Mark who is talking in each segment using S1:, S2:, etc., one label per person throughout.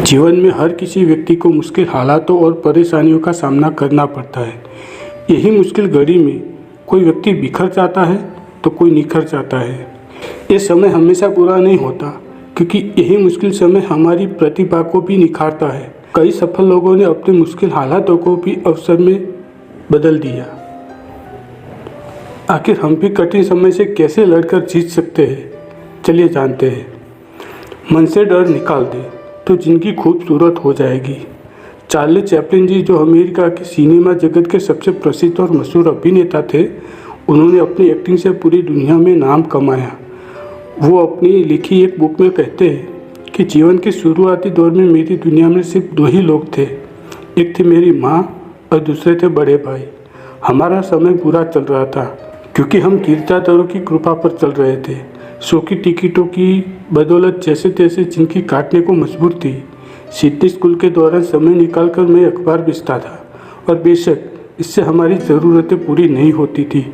S1: जीवन में हर किसी व्यक्ति को मुश्किल हालातों और परेशानियों का सामना करना पड़ता है। यही मुश्किल घड़ी में कोई व्यक्ति बिखर जाता है तो कोई निखर जाता है। ये समय हमेशा बुरा नहीं होता, क्योंकि यही मुश्किल समय हमारी प्रतिभा को भी निखारता है। कई सफल लोगों ने अपने मुश्किल हालातों को भी अवसर में बदल दिया। आखिर हम भी कठिन समय से कैसे लड़कर जीत सकते हैं, चलिए जानते हैं। मन से डर निकाल दे तो जिंदगी खूबसूरत हो जाएगी। चार्ली चैपलिन जी, जो अमेरिका के सिनेमा जगत के सबसे प्रसिद्ध और मशहूर अभिनेता थे, उन्होंने अपनी एक्टिंग से पूरी दुनिया में नाम कमाया। वो अपनी लिखी एक बुक में कहते हैं कि जीवन के शुरुआती दौर में मेरी दुनिया में सिर्फ दो ही लोग थे। एक थी मेरी माँ और दूसरे थे बड़े भाई। हमारा समय बुरा चल रहा था क्योंकि हम गिरजाधरों की कृपा पर चल रहे थे। शो की टिकटों की बदौलत जैसे तैसे जिनकी काटने को मजबूर थी। सिडनी स्कूल के दौरान समय निकालकर मैं अखबार बेचता था, और बेशक इससे हमारी ज़रूरतें पूरी नहीं होती थी।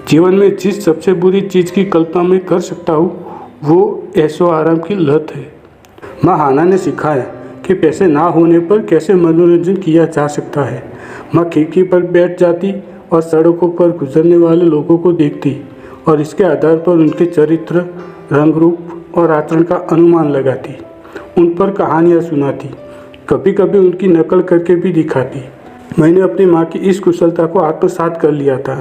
S1: जीवन में जिस सबसे बुरी चीज़ की कल्पना मैं कर सकता हूँ वो ऐशो आराम की लत है। माँ हाना ने सिखाया कि पैसे ना होने पर कैसे मनोरंजन किया जा सकता है। माँ खिड़की पर बैठ जाती और सड़कों पर गुजरने वाले लोगों को देखती और इसके आधार पर उनके चरित्र, रंग रूप और आचरण का अनुमान लगाती। उन पर कहानियाँ सुनाती, कभी कभी उनकी नकल करके भी दिखाती। मैंने अपनी माँ की इस कुशलता को आत्मसात कर लिया था।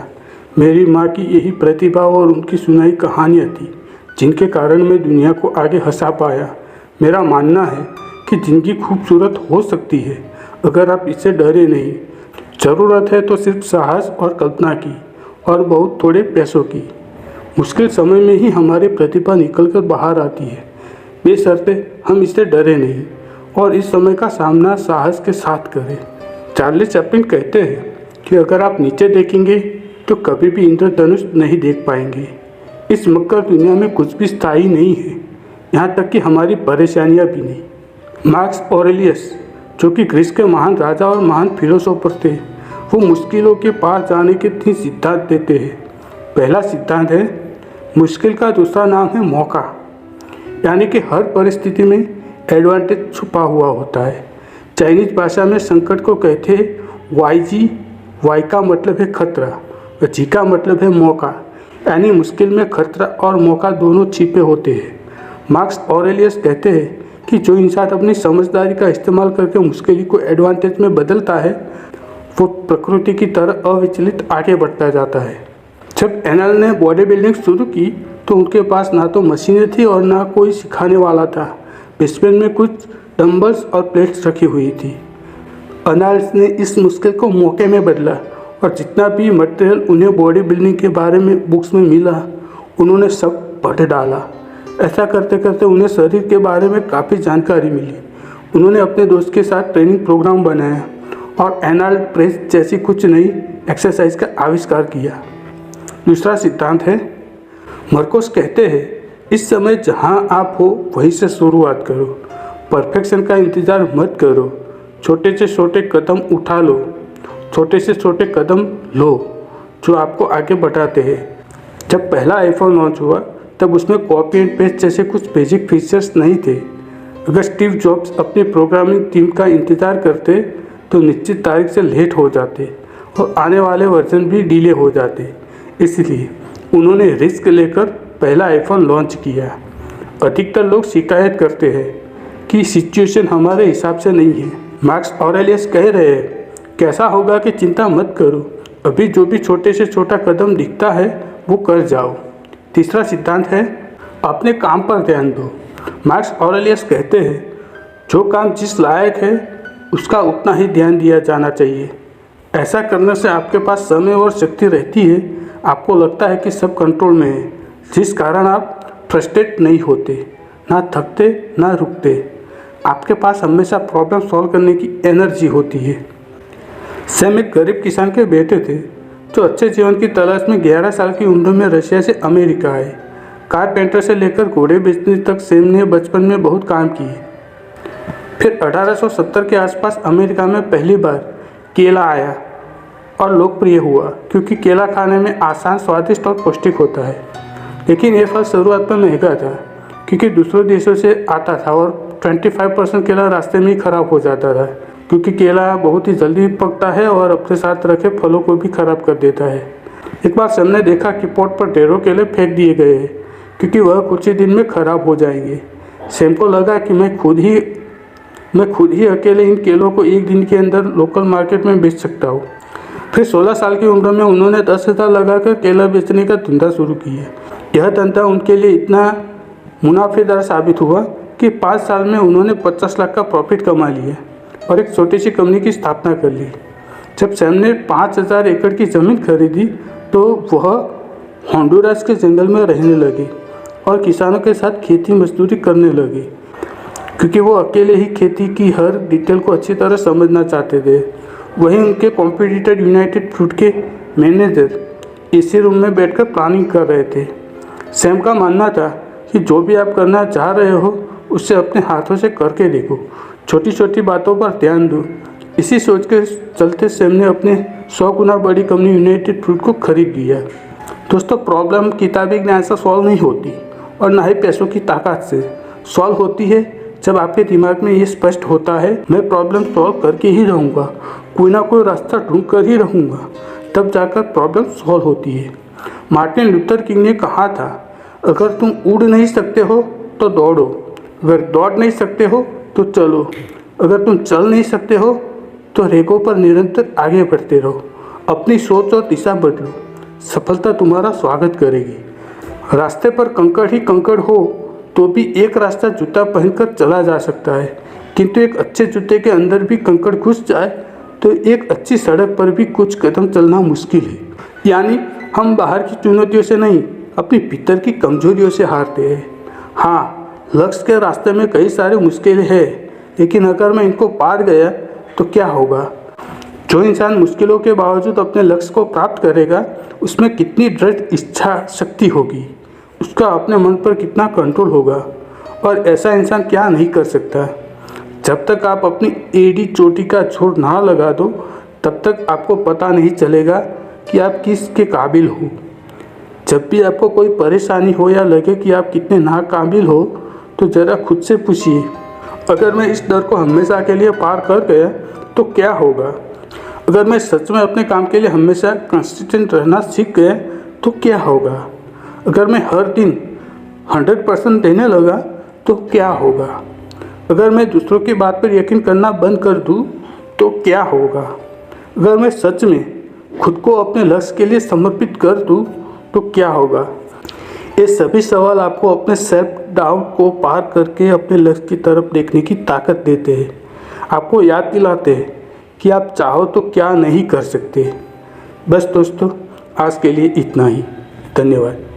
S1: मेरी माँ की यही प्रतिभा और उनकी सुनाई कहानियाँ थी जिनके कारण मैं दुनिया को आगे हंसा पाया। मेरा मानना है कि ज़िंदगी खूबसूरत हो सकती है अगर आप इससे डरे नहीं। ज़रूरत है तो सिर्फ साहस और कल्पना की, और बहुत थोड़े पैसों की। मुश्किल समय में ही हमारी प्रतिभा निकलकर बाहर आती है, बेशर्ते हम इससे डरे नहीं और इस समय का सामना साहस के साथ करें। चार्ली चैपलिन कहते हैं कि अगर आप नीचे देखेंगे तो कभी भी इंद्रधनुष नहीं देख पाएंगे। इस मक्कर दुनिया में कुछ भी स्थायी नहीं है, यहाँ तक कि हमारी परेशानियाँ भी नहीं। मार्कस ऑरेलियस, जो कि ग्रीस के महान राजा और महान फिलोसोफर थे, वो मुश्किलों के पार जाने के 3 सिद्धांत देते हैं। पहला सिद्धांत है मुश्किल का दूसरा नाम है मौका, यानी कि हर परिस्थिति में एडवांटेज छुपा हुआ होता है। चाइनीज भाषा में संकट को कहते हैं वाई जी। वाई का मतलब है खतरा और जी का मतलब है मौका, यानी मुश्किल में खतरा और मौका दोनों छिपे होते हैं। मार्कस ऑरेलियस कहते हैं कि जो इंसान अपनी समझदारी का इस्तेमाल करके मुश्किल को एडवांटेज में बदलता है, वो प्रकृति की तरह अविचलित आगे बढ़ता जाता है। जब एनल ने बॉडी बिल्डिंग शुरू की तो उनके पास ना तो मशीनें थी और ना कोई सिखाने वाला था। बेसमेंट में कुछ डंबल्स और प्लेट्स रखी हुई थी। एनल्स ने इस मुश्किल को मौके में बदला और जितना भी मटेरियल उन्हें बॉडी बिल्डिंग के बारे में बुक्स में मिला, उन्होंने सब पढ़ डाला। ऐसा करते करते उन्हें शरीर के बारे में काफ़ी जानकारी मिली। उन्होंने अपने दोस्त के साथ ट्रेनिंग प्रोग्राम बनाया और एनाल्ड प्रेस जैसी कुछ नई एक्सरसाइज का आविष्कार किया। दूसरा सिद्धांत है मार्कोस कहते हैं इस समय जहां आप हो वहीं से शुरुआत करो। परफेक्शन का इंतज़ार मत करो, छोटे से छोटे कदम उठा लो, छोटे से छोटे कदम लो जो आपको आगे बढ़ाते हैं। जब पहला आईफोन लॉन्च हुआ तब उसमें कॉपी एंड पेस्ट जैसे कुछ बेसिक फीचर्स नहीं थे। अगर स्टीव जॉब्स अपनी प्रोग्रामिंग टीम का इंतज़ार करते तो निश्चित तारीख से लेट हो जाते और आने वाले वर्जन भी डिले हो जाते। इसलिए उन्होंने रिस्क लेकर पहला आईफोन लॉन्च किया। अधिकतर लोग शिकायत करते हैं कि सिचुएशन हमारे हिसाब से नहीं है। मार्कस ऑरेलियस कह रहे हैं कैसा होगा कि चिंता मत करो, अभी जो भी छोटे से छोटा कदम दिखता है वो कर जाओ। तीसरा सिद्धांत है अपने काम पर ध्यान दो। मार्कस ऑरेलियस कहते हैं जो काम जिस लायक है उसका उतना ही ध्यान दिया जाना चाहिए। ऐसा करने से आपके पास समय और शक्ति रहती है। आपको लगता है कि सब कंट्रोल में है, जिस कारण आप फ्रस्ट्रेट नहीं होते, ना थकते ना रुकते। आपके पास हमेशा प्रॉब्लम सॉल्व करने की एनर्जी होती है। सैम एक गरीब किसान के बेटे थे जो अच्छे जीवन की तलाश में 11 साल की उम्र में रशिया से अमेरिका आए। कारपेंटर से लेकर घोड़े बेचने तक सैम ने बचपन में बहुत काम किए। फिर 1870 के आसपास अमेरिका में पहली बार केला आया और लोकप्रिय हुआ, क्योंकि केला खाने में आसान, स्वादिष्ट और पौष्टिक होता है। लेकिन यह फल शुरुआत में महंगा था क्योंकि दूसरे देशों से आता था और 25% केला रास्ते में ही ख़राब हो जाता था, क्योंकि केला बहुत ही जल्दी पकता है और अपने साथ रखे फलों को भी ख़राब कर देता है। एक बार सैम ने देखा कि पॉट पर ढेरों केले फेंक दिए गए हैं, क्योंकि वह कुछ ही दिन में ख़राब हो जाएंगे। सैम को लगा कि मैं खुद ही अकेले इन केलों को एक दिन के अंदर लोकल मार्केट में बेच सकता हूँ। फिर 16 साल की उम्र में उन्होंने 10,000 लगाकर केला बेचने का धंधा शुरू किया। यह धंधा उनके लिए इतना मुनाफेदार साबित हुआ कि 5 साल में उन्होंने 50 लाख का प्रॉफिट कमा लिया और एक छोटी सी कंपनी की स्थापना कर ली। जब सैम ने 5,000 एकड़ की ज़मीन खरीदी तो वह होंडुरास के जंगल में रहने लगे और किसानों के साथ खेती मजदूरी करने लगे, क्योंकि वो अकेले ही खेती की हर डिटेल को अच्छी तरह समझना चाहते थे। वहीं उनके कॉम्पिटिटर यूनाइटेड फ्रूट के मैनेजर इसी रूम में बैठकर प्लानिंग कर रहे थे। सैम का मानना था कि जो भी आप करना चाह रहे हो उससे अपने हाथों से करके देखो, छोटी छोटी बातों पर ध्यान दो। इसी सोच के चलते सैम ने अपने 100 गुना बड़ी कंपनी यूनाइटेड फ्रूट को खरीद लिया। दोस्तों, प्रॉब्लम किताबी ज्ञान से सॉल्व नहीं होती और ना ही पैसों की ताकत से। सॉल्व होती है जब आपके दिमाग में ये स्पष्ट होता है, मैं प्रॉब्लम सॉल्व करके ही रहूँगा, कोई ना कोई रास्ता ढूंढ कर ही रहूँगा, तब जाकर प्रॉब्लम सॉल्व होती है। मार्टिन लूथर किंग ने कहा था, अगर तुम उड़ नहीं सकते हो तो दौड़ो, अगर दौड़ नहीं सकते हो तो चलो, अगर तुम चल नहीं सकते हो तो रेखों पर निरंतर आगे बढ़ते रहो। अपनी सोच और दिशा बदलो, सफलता तुम्हारा स्वागत करेगी। रास्ते पर कंकड़ ही कंकड़ हो तो भी एक रास्ता जूता पहनकर चला जा सकता है, किंतु एक अच्छे जूते के अंदर भी कंकड़ घुस जाए तो एक अच्छी सड़क पर भी कुछ कदम चलना मुश्किल है। यानी हम बाहर की चुनौतियों से नहीं, अपनी भीतर की कमजोरियों से हारते हैं। हाँ, लक्ष्य के रास्ते में कई सारे मुश्किलें हैं, लेकिन अगर मैं इनको पार गया तो क्या होगा। जो इंसान मुश्किलों के बावजूद अपने लक्ष्य को प्राप्त करेगा, उसमें कितनी दृढ़ इच्छा शक्ति होगी, उसका अपने मन पर कितना कंट्रोल होगा, और ऐसा इंसान क्या नहीं कर सकता। जब तक आप अपनी एड़ी चोटी का जोर ना लगा दो, तब तक आपको पता नहीं चलेगा कि आप किसके काबिल हो। जब भी आपको कोई परेशानी हो या लगे कि आप कितने नाकाबिल हो, तो ज़रा खुद से पूछिए, अगर मैं इस डर को हमेशा के लिए पार कर गया तो क्या होगा। अगर मैं सच में अपने काम के लिए हमेशा कंसिस्टेंट रहना सीख गया तो क्या होगा। अगर मैं हर दिन 100% देने लगा तो क्या होगा। अगर मैं दूसरों की बात पर यकीन करना बंद कर दूं तो क्या होगा। अगर मैं सच में खुद को अपने लक्ष्य के लिए समर्पित कर दूं तो क्या होगा। ये सभी सवाल आपको अपने सेल्फ डाउट को पार करके अपने लक्ष्य की तरफ देखने की ताकत देते हैं। आपको याद दिलाते हैं कि आप चाहो तो क्या नहीं कर सकते। बस दोस्तों, आज के लिए इतना ही। धन्यवाद।